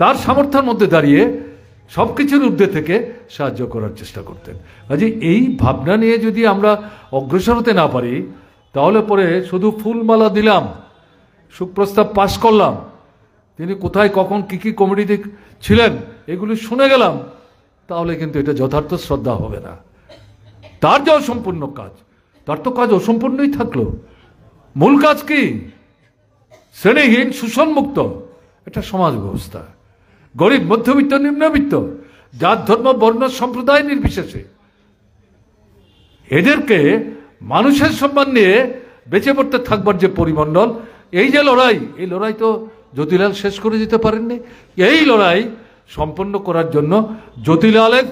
তার সামর্থ্যের মধ্যে দাঁড়িয়ে সব কিছুর ঊর্ধ্বে থেকে সাহায্য করার চেষ্টা করতেন। কাজে এই ভাবনা নিয়ে যদি আমরা অগ্রসর হতে না পারি তাহলে পরে শুধু ফুলমালা দিলাম, সুপ্রস্তাব পাশ করলাম, তিনি কোথায় কখন কি কি কমিটিতে ছিলেন এগুলি শুনে গেলাম, তাহলে কিন্তু এটা যথার্থ শ্রদ্ধা হবে না। তার যে অসম্পূর্ণ কাজ, তার তো কাজ অসম্পূর্ণই থাকলো। মূল কাজ কি? শ্রেণীহীন শোষণমুক্ত একটা সমাজ ব্যবস্থা, গরিব মধ্যবিত্ত নিম্নবিত্ত, জাত ধর্ম বর্ণ সম্প্রদায় নির্বিশেষে এদেরকে মানুষের সম্মান নিয়ে বেঁচে পড়তে থাকবার যে পরিমণ্ডল, এই যে লড়াই, এই লড়াই তো জ্যোতিলাল শেষ করে দিতে পারেননি। এই লড়াই সম্পন্ন করার জন্য জ্যোতিলালের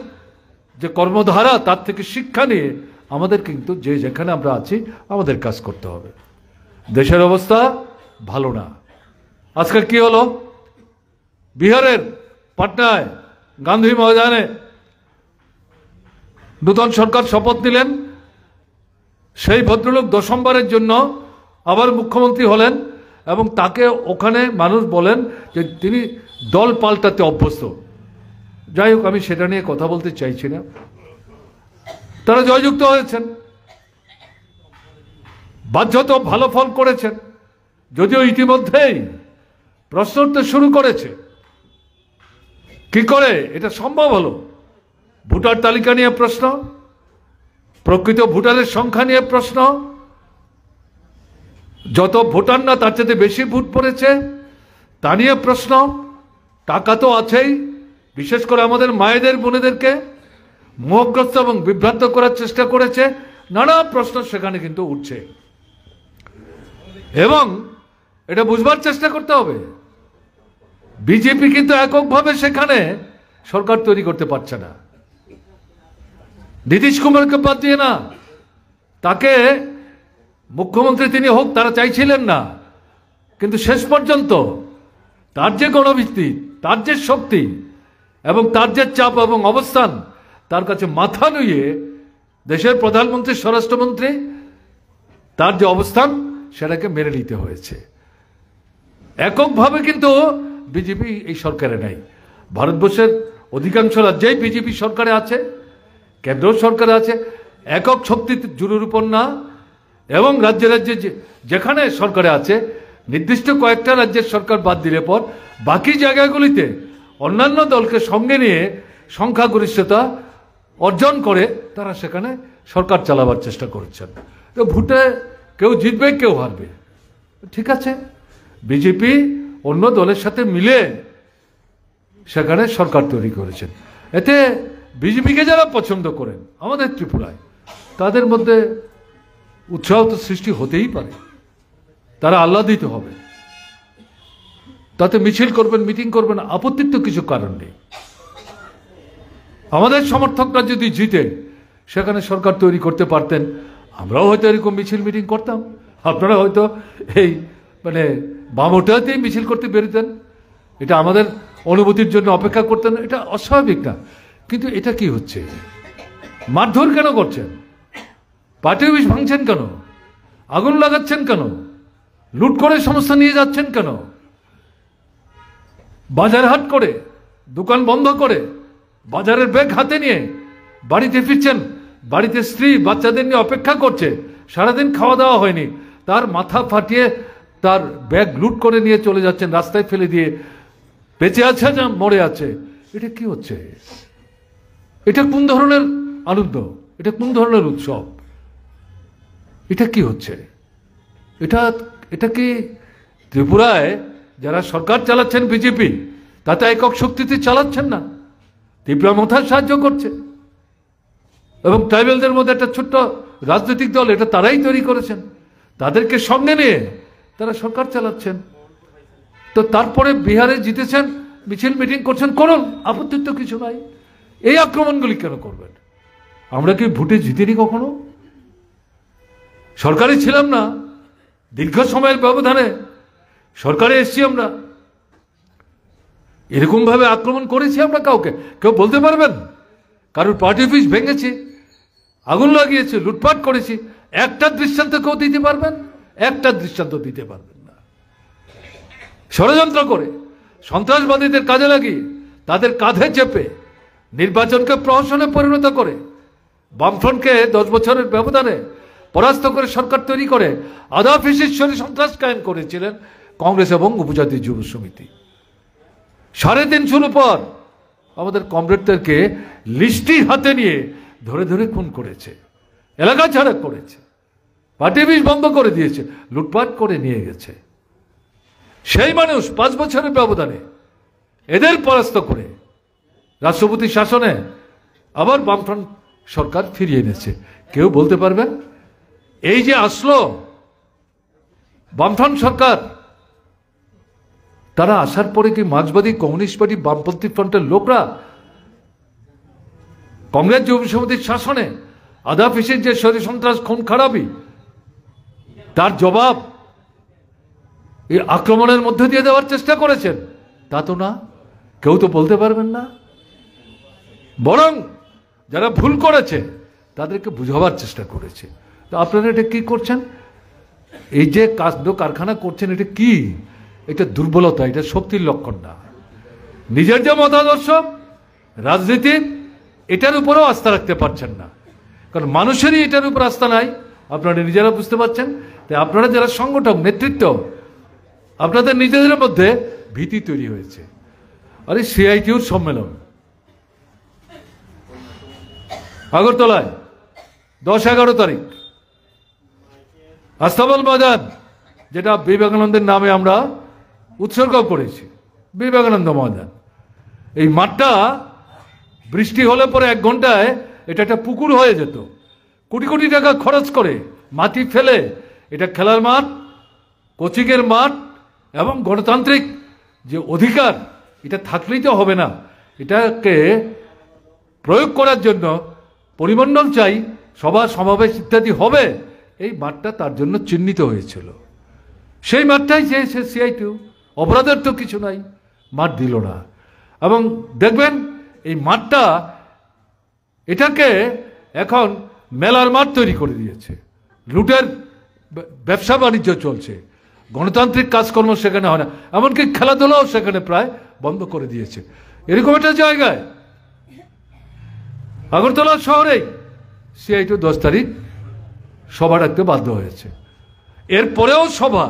যে কর্মধারা তার থেকে শিক্ষা নিয়ে আমাদের কিন্তু যে যেখানে আমরা আছি আমাদের কাজ করতে হবে। দেশের অবস্থা ভালো না। আজকাল কি হলো? বিহারের পাটনায় গান্ধী ময়দানে নূতন সরকার শপথ নিলেন। সেই ভদ্রলোক 10মবারের জন্য আবার মুখ্যমন্ত্রী হলেন এবং তাকে ওখানে মানুষ বলেন যে তিনি দল পাল্টাতে অভ্যস্ত। যাই হোক, আমি সেটা নিয়ে কথা বলতে চাইছি না। তারা জয়যুক্ত হয়েছেন, বাধ্যত ভালো ফল করেছেন, যদিও ইতিমধ্যেই প্রশ্ন উঠতে শুরু করেছে কি করে এটা সম্ভব হলো। ভোটার তালিকা নিয়ে প্রশ্ন, প্রকৃত ভোটারের সংখ্যা নিয়ে প্রশ্ন, যত ভোটার না তার চেয়ে বেশি ভোট পড়েছে তা নিয়ে প্রশ্ন। টাকা তো আছেই, বিশেষ করে আমাদের মায়েদের বোনেদেরকে মোহগ্রস্ত এবং বিভ্রান্ত করার চেষ্টা করেছে। নানা প্রশ্ন সেখানে কিন্তু উঠছে এবং এটা বুঝবার চেষ্টা করতে হবে বিজেপি কিন্তু এককভাবে সেখানে সরকার তৈরি করতে পারছে না। নীতিশ কুমারকে বাদ দিয়ে না, তাকে মুখ্যমন্ত্রী তিনি হোক তারা চাইছিলেন না, কিন্তু শেষ পর্যন্ত তার যে গণভিত্তি, তার যে শক্তি এবং তার যে চাপ এবং অবস্থান, তার কাছে মাথা নুইয়ে দেশের প্রধানমন্ত্রী স্বরাষ্ট্রমন্ত্রী তার যে অবস্থান সেটাকে মেনে নিতে হয়েছে। এককভাবে কিন্তু বিজেপি এই সরকারে নাই। ভারতবর্ষের অধিকাংশ রাজ্যেই বিজেপি সরকারে আছে, কেন্দ্র সরকারে আছে, একক শক্তি জুলুর উপর না। এবং রাজ্যে রাজ্যে যেখানে সরকারে আছে, নির্দিষ্ট কয়েকটা রাজ্যের সরকার বাদ দিলে পর বাকি জায়গাগুলিতে অন্যান্য দলকে সঙ্গে নিয়ে সংখ্যাগরিষ্ঠতা অর্জন করে তারা সেখানে সরকার চালাবার চেষ্টা করছেন। তো ভোটে কেউ জিতবে কেউ হারবে, ঠিক আছে, বিজেপি অন্য দলের সাথে মিলে সেখানে সরকার তৈরি করেছেন। এতে বিজেপিকে যারা পছন্দ করেন আমাদের ত্রিপুরায়, তাদের মধ্যে উৎসাহ তো সৃষ্টি হতেই পারে, তারা আহ্লাদিত হবে, তাতে মিছিল করবেন, মিটিং করবেন, আপত্তির তো কিছু কারণ নেই। আমাদের সমর্থকরা যদি জিতে সেখানে সরকার তৈরি করতে পারতেন, আমরাও হয়তো এরকম মিছিল মিটিং করতাম, আপনারা হয়তো এই বামোটাতেই মিছিল করতে বেরোতেন, এটা আমাদের অনুভূতির জন্য অপেক্ষা করতেন, এটা অস্বাভাবিক না। কিন্তু এটা কি হচ্ছে? মারধর কেন করছেন? পার্টি অফিস ভাঙছেন কেন? আগুন লাগাচ্ছেন কেন? লুট করে সমস্যা নিয়ে যাচ্ছেন কেন? বাজার হাট করে, দোকান বন্ধ করে, বাজারের ব্যাগ হাতে নিয়ে বাড়িতে ফিরছেন, বাড়িতে স্ত্রী বাচ্চাদের নিয়ে অপেক্ষা করছে, সারাদিন খাওয়া দাওয়া হয়নি, তার মাথা ফাটিয়ে তার ব্যাগ লুট করে নিয়ে চলে যাচ্ছেন, রাস্তায় ফেলে দিয়ে, বেঁচে আছে না মরে আছে। এটা কি হচ্ছে? এটা কোন ধরনের আনন্দ? এটা কোন ধরনের উৎসব? এটা কি হচ্ছে? এটা কি ত্রিপুরায় যারা সরকার চালাচ্ছেন বিজেপি, তাতে একক শক্তিতে চালাচ্ছেন না, ত্রিপুরা মাথায় সাহায্য করছে। এবং ট্রাইবেলদের মধ্যে একটা ছোট্ট রাজনৈতিক দল, এটা তারাই তৈরি করেছেন, তাদেরকে সঙ্গে নিয়ে তারা সরকার চালাচ্ছেন। তো তারপরে বিহারে জিতেছেন, মিছিল মিটিং করছেন, করুন, আপত্তির তো কিছু নাই। এই আক্রমণগুলি কেন করবেন? আমরা কি ভোটে জিতিনি কখনো? সরকারে ছিলাম না, দীর্ঘ সময়ের ব্যবধানে সরকারে এসছি আমরা, এরকম ভাবে আক্রমণ করেছি আমরা কাউকে? কেউ বলতে পারবেন? কারোর পার্টি অফিস ভেঙেছি, আগুন লাগিয়েছি, লুটপাট করেছি, একটা দৃষ্টান্ত কেউ দিতে পারবেন? একটা দৃষ্টান্ত দিতে পারবেন না। ষড়যন্ত্র করে সন্ত্রাসবাদীদের কাজে লাগিয়ে তাদের কাঁধে চেপে নির্বাচনকে প্রহসনে পরিণত করে বামফ্রন্টকে 10 বছরের ব্যবধানে পরাস্ত করে সরকার তৈরি করে আধা ফিসিশ্বরী সন্ত্রাস কায়েম করেছিলেন কংগ্রেস এবং উপজাতি যুব সমিতি। 3.5 পর আমাদের কমরেডদেরকে লিস্টি হাতে নিয়ে ধরে ধরে খুন করেছে, এলাকা ছাড়া করেছে, পার্টি অফিস বন্ধ করে দিয়েছে, লুটপাট করে নিয়ে গেছে। সেই মানুষ 5 বছরের ব্যবধানে এদের পরাস্ত করে রাষ্ট্রপতি শাসনে আবার বামফ্রন্ট সরকার ফিরিয়ে এনেছে। কেউ বলতে পারবেন এই যে আসলো বামফ্রন্ট সরকার, তারা আসার পরে কি মার্ক্সবাদী কমিউনিস্ট পার্টি বামপন্থী ফ্রন্টের লোকরা কংগ্রেস যুব সমিতির শাসনে আধা ফিসির যে শরীর সন্ত্রাস খুন খারাপি, তার জবাব এই আক্রমণের মধ্যে দিয়ে দেওয়ার চেষ্টা করেছেন? তা তো না, কেউ তো বলতে পারবেন না। বরং যারা ভুল করেছে তাদেরকে বুঝাবার চেষ্টা করেছে। তো আপনারা এটা কি করছেন? এই যে কাণ্ড কারখানা করছেন, এটা কি? এটা দুর্বলতা, এটা শক্তির লক্ষণ না। নিজের যে মতাদর্শ রাজনীতি, এটার উপরেও আস্থা রাখতে পারছেন না, কারণ মানুষেরই এটার উপর আস্থা নাই, আপনারা নিজেরা বুঝতে পারছেন। তাই আপনারা যারা সংগঠক, নেতৃত্ব, আপনাদের নিজেদের মধ্যে ভীতি তৈরি হয়েছে। আরে সিআইটিউর সম্মেলন আগরতলায় 10-11 তারিখ, আস্তাবল ময়দান যেটা বিবেকানন্দের নামে আমরা উৎসর্গ করেছি, বিবেকানন্দ ময়দান। এই মাঠটা বৃষ্টি হলে পরে 1 ঘন্টায় এটা একটা পুকুর হয়ে যেত। কোটি কোটি টাকা খরচ করে মাটি ফেলে এটা খেলার মাঠ, কোচিংয়ের মাঠ এবং গণতান্ত্রিক যে অধিকার, এটা থাকলেই তো হবে না। এটাকে প্রয়োগ করার জন্য পরিমণ্ডল চাই, সভা সমাবেশ ইত্যাদি হবে। এই মাঠটা তার জন্য চিহ্নিত হয়েছিল। সেই মাঠটাই চেয়েছে CI2। অপরাধের তো কিছু নাই, মাঠ দিল না। এবং দেখবেন এই মাঠটা, এটাকে এখন মেলার মাঠ তৈরি করে দিয়েছে। লুটের ব্যবসা বাণিজ্য চলছে, গণতান্ত্রিক কাজকর্ম সেখানে হয় না, এমনকি খেলাধুলাও সেখানে প্রায় বন্ধ করে দিয়েছে। এরকম একটা জায়গায় আগরতলা শহরেই CI2 10 তারিখ সভা ডাকতে বাধ্য হয়েছে। এরপরেও সভা,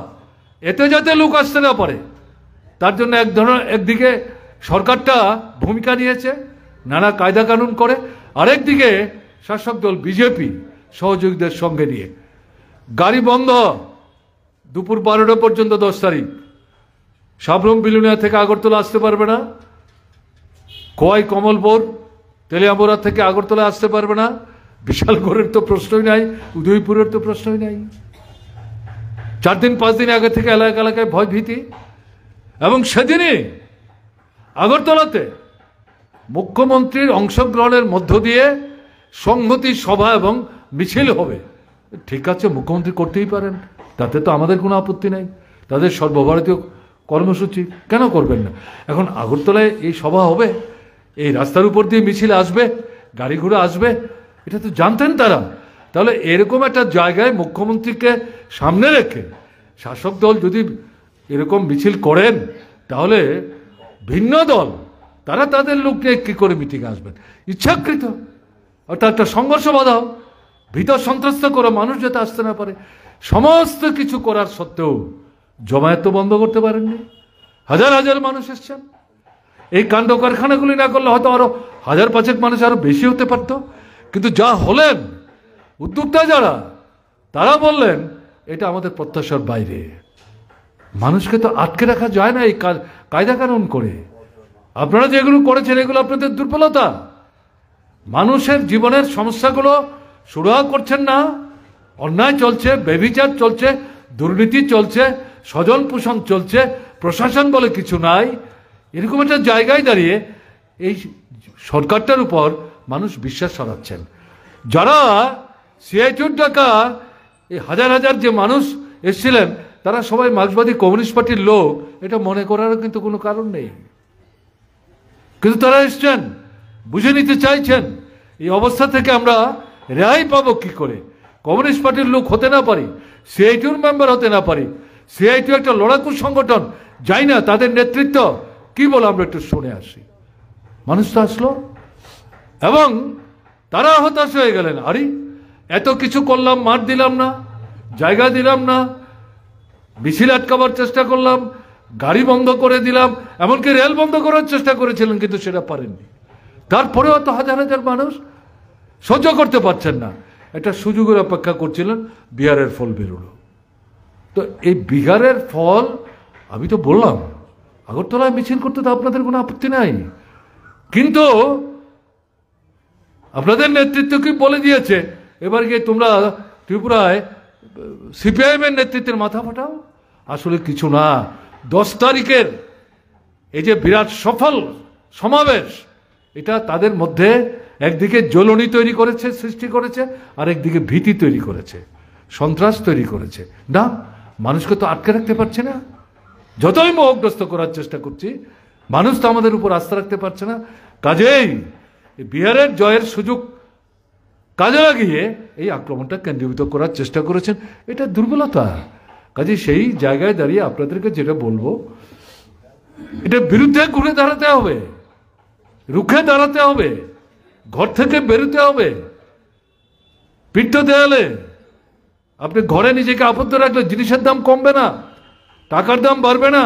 এতে যাতে লোক আসতে না পারে তার জন্য একদিকে সরকারটা ভূমিকা নিয়েছে নানা কায়দা কানুন করে, আরেকদিকে শাসক দল বিজেপি সহযোগীদের সঙ্গে নিয়ে গাড়ি বন্ধ দুপুর 12টা পর্যন্ত 10 তারিখ। সাবরুম বিলুনিয়া থেকে আগরতলা আসতে পারবে না, খোয়াই কমলপুর তেলিয়ামুড়া থেকে আগরতলা আসতে পারবে না, বিশালগড়ের তো প্রশ্নই নাই, উদয়পুরের তো প্রশ্নই নাই। 4 দিন 5 দিন আগে থেকে এলাকা এলাকায় ভয় ভীতি। এবং সেদিনই আগরতলাতে মুখ্যমন্ত্রীর অংশগ্রহণের মধ্য দিয়ে সংহতি সভা এবং মিছিল হবে। ঠিক আছে, মুখ্যমন্ত্রী করতেই পারেন, তাতে তো আমাদের কোনো আপত্তি নেই। তাদের সর্বভারতীয় কর্মসূচি কেন করবেন না? এখন আগরতলায় এই সভা হবে, এই রাস্তার উপর দিয়ে মিছিল আসবে, গাড়ি ঘোড়া আসবে, এটা তো জানতেন তারা। তাহলে এরকম একটা জায়গায় মুখ্যমন্ত্রীকে সামনে রেখে শাসক দল যদি এরকম মিছিল করেন, তাহলে ভিন্ন দল তারা তাদের লোক নিয়ে কী করে মিটিংয়ে আসবেন? ইচ্ছাকৃত অর্থাৎ একটা সংঘর্ষ বাধাও, ভীত সন্ত্রস্ত করে মানুষ যাতে আসতে না পারে। সমস্ত কিছু করার সত্ত্বেও জমায়েত তো বন্ধ করতে পারেননি। হাজার হাজার মানুষ এসছেন। এই কাণ্ড কারখানাগুলি না করলে হয়তো আরো 1000-5 মানুষ আরো বেশি হতে পারত। কিন্তু যা হলেন উদ্যোক্তা যারা, তারা বললেন এটা আমাদের প্রত্যাশার বাইরে। মানুষকে তো আটকে রাখা যায় না এই কায়দা কানুন করে। আপনারা যেগুলো করেছেন এগুলো আপনাদের দুর্বলতা। মানুষের জীবনের সমস্যাগুলো সুরাহা করছেন না। অন্যায় চলছে, ব্যভিচার চলছে, দুর্নীতি চলছে, স্বজন পোষণ চলছে, প্রশাসন বলে কিছু নাই। এরকম একটা জায়গায় দাঁড়িয়ে এই সরকারটার উপর মানুষ বিশ্বাস হারাচ্ছেন। যারা CI2 ডাকা এই হাজার হাজার যে মানুষ এসেছিলেন, তারা সবাই মার্ক্সবাদী কমিউনিস্ট পার্টির লোক, এটা মনে করারও কিন্তু কোনো কারণ নেই। কিন্তু তারা এসছেন, বুঝে নিতে চাইছেন এই অবস্থা থেকে আমরা রেহাই পাবো কি করে। কমিউনিস্ট পার্টির লোক হতে না পারি, CI2 মেম্বার হতে না পারি। CI2 একটা লড়াকু সংগঠন, যাই না তাদের নেতৃত্ব কি বলে আমরা একটু শুনে আসি। মানুষ তো আসলো এবং তারা হতাশ হয়ে গেলেন। আরে এত কিছু করলাম, মাঠ দিলাম না, জায়গা দিলাম না, মিছিল আটকাবার চেষ্টা করলাম, গাড়ি বন্ধ করে দিলাম, এমনকি রেল বন্ধ করার চেষ্টা করেছিলেন, কিন্তু সেটা পারেননি। তারপরেও তো হাজার হাজার মানুষ সহ্য করতে পারছেন না, একটা সুযোগের অপেক্ষা করছিলেন। বিহারের ফল বেরোলো। তো এই বিহারের ফল, আমি তো বললাম আগরতলায় মিছিল করতে তো আপনাদের কোনো আপত্তি নাই, কিন্তু আপনাদের নেতৃত্ব কি বলে দিয়েছে এবার গিয়ে তোমরা ত্রিপুরায় CPIM এর নেতৃত্বের মাথা ফাটাও। আসলে কিছু না। 10 তারিখের এই যে বিরাট সফল সমাবেশ, এটা তাদের মধ্যে একদিকে জ্বলনি তৈরি করেছে, সৃষ্টি করেছে, আর একদিকে ভীতি তৈরি করেছে, সন্ত্রাস তৈরি করেছে। না, মানুষকে তো আটকে রাখতে পারছে না। যতই মোহগ্রস্ত করার চেষ্টা করছি, মানুষ তো আমাদের উপর আস্থা রাখতে পারছে না। কাজেই বিহারের জয়ের সুযোগ কাজে লাগিয়ে এই আক্রমণটা কেন্দ্রীভূত করার চেষ্টা করেছেন। এটা দুর্বলতা। কাজে সেই জায়গায় দাঁড়িয়ে আপনাদেরকে যেটা বলবো, এটার বিরুদ্ধে ঘুরে দাঁড়াতে হবে, রুখে দাঁড়াতে হবে, ঘর থেকে বেরোতে হবে। পিঠ দেয়ালে আপনি ঘরে নিজেকে আবদ্ধ রাখলে জিনিসের দাম কমবে না, টাকার দাম বাড়বে না,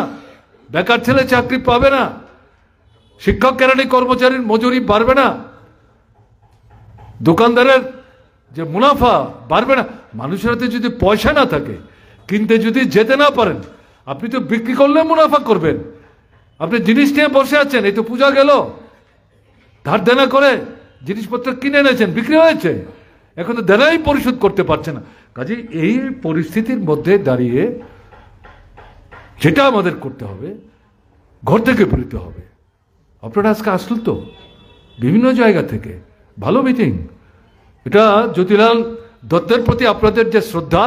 বেকার ছেলে চাকরি পাবে না, শিক্ষক কেরানি কর্মচারীর মজুরি বাড়বে না, দোকানদারের যে মুনাফা বাড়বে না। মানুষের হাতে যদি পয়সা না থাকে, কিনতে যদি যেতে না পারেন, আপনি তো বিক্রি করলে মুনাফা করবেন। আপনি জিনিস নিয়ে বসে আছেন, এই তো পূজা গেল, ধার দেনা করে জিনিসপত্র কিনে এনেছেন, বিক্রি হয়েছে, এখন তো দেনাই পরিশোধ করতে পারছে না। কাজে এই পরিস্থিতির মধ্যে দাঁড়িয়ে যেটা আমাদের করতে হবে, ঘর থেকে বেরোতে হবে। আপনারা আজকে আসল তো বিভিন্ন জায়গা থেকে, ভালো মিটিং। এটা জ্যোতিলাল দত্তের প্রতি আপনাদের যে শ্রদ্ধা,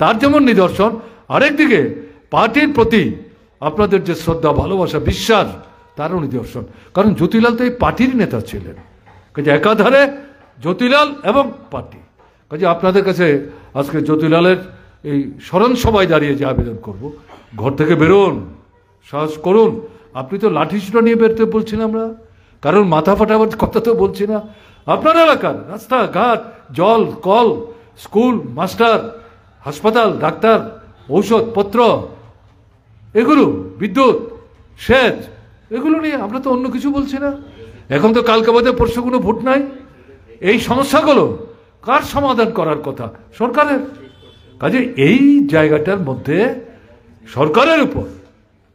তার যেমন নিদর্শন, আরেকদিকে পার্টির প্রতি আপনাদের যে শ্রদ্ধা, ভালোবাসা, বিশ্বাস, তারও নিদর্শন। কারণ জ্যোতিলাল তো এই পার্টির নেতা ছিলেন। কাজে একাধারে জ্যোতিলাল এবং পার্টি। কাজে আপনাদের কাছে আজকে জ্যোতিলালের এই স্মরণ সভায় দাঁড়িয়ে যে আবেদন করব, ঘর থেকে বেরোন, সাহস করুন। আপনি তো লাঠিসোঁটা নিয়ে বেরোতে বলছি না আমরা, কারণ মাথা ফাটাবার কথা তো বলছি না। আপনার এলাকার রাস্তাঘাট, জল, কল, স্কুল, মাস্টার, হাসপাতাল, ডাক্তার, ঔষধপত্র, এগুলো, বিদ্যুৎ, সেচ, এগুলো নিয়ে আমরা তো অন্য কিছু বলছি না। এখন তো কালকে বাদে পরশু কোনো ভোট নাই। এই সমস্যাগুলো কার সমাধান করার কথা? সরকারের। কাজে এই জায়গাটার মধ্যে সরকারের উপর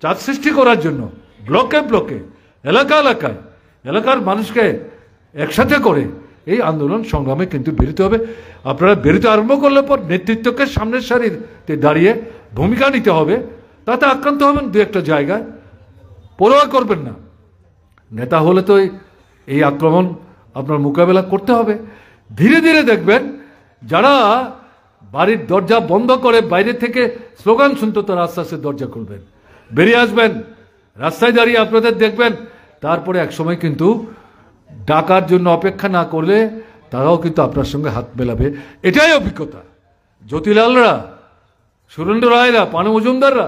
চাপ সৃষ্টি করার জন্য ব্লকে ব্লকে, এলাকা এলাকায়, এলাকার মানুষকে একসাথে করে এই আন্দোলন সংগ্রামে কিন্তু বেরোতে হবে। আপনারা বেরোতে আরম্ভ করলে পর নেতৃত্বকে সামনের সারিতে দাঁড়িয়ে ভূমিকা নিতে হবে। তাতে আক্রান্ত হবেন দু একটা জায়গায়, পরোয়া করবেন না। নেতা হলে তো এই আক্রমণ আপনার মোকাবেলা করতে হবে। ধীরে ধীরে দেখবেন যারা বাড়ির দরজা বন্ধ করে বাইরে থেকে স্লোগান শুনতো, তারা আস্তে আস্তে দরজা খুলবেন, বেরিয়ে আসবেন, রাস্তায় দাঁড়িয়ে আপনাদের দেখবেন। তারপরে একসময় কিন্তু ডাকার জন্য অপেক্ষা না করলে তারাও কিন্তু আপনার সঙ্গে হাত মেলাবে। এটাই অভিজ্ঞতা। জ্যোতিলালরা, সুরেন্দ্র রায়রা, পানু মজুমদাররা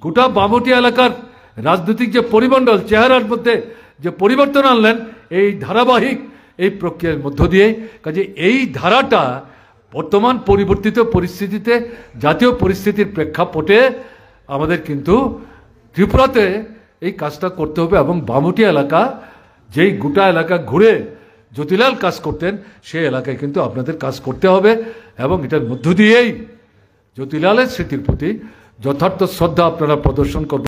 গোটা বামটি এলাকার রাজনৈতিক যে পরিমণ্ডল, চেহারার মধ্যে যে পরিবর্তন আনলেন এই ধারাবাহিক এই প্রক্রিয়ার মধ্য দিয়েই। কাজে এই ধারাটা বর্তমান পরিবর্তিত পরিস্থিতিতে, জাতীয় পরিস্থিতির প্রেক্ষাপটে আমাদের কিন্তু ত্রিপুরাতে এই কাজটা করতে হবে। এবং বামুটি এলাকা, যেই গোটা এলাকা ঘুরে জ্যোতিলাল কাজ করতেন, সেই এলাকায় কিন্তু আপনাদের কাজ করতে হবে। এবং এটার মধ্য দিয়েই জ্যোতিলালের স্মৃতির প্রতি যথার্থ শ্রদ্ধা আপনারা প্রদর্শন করবেন।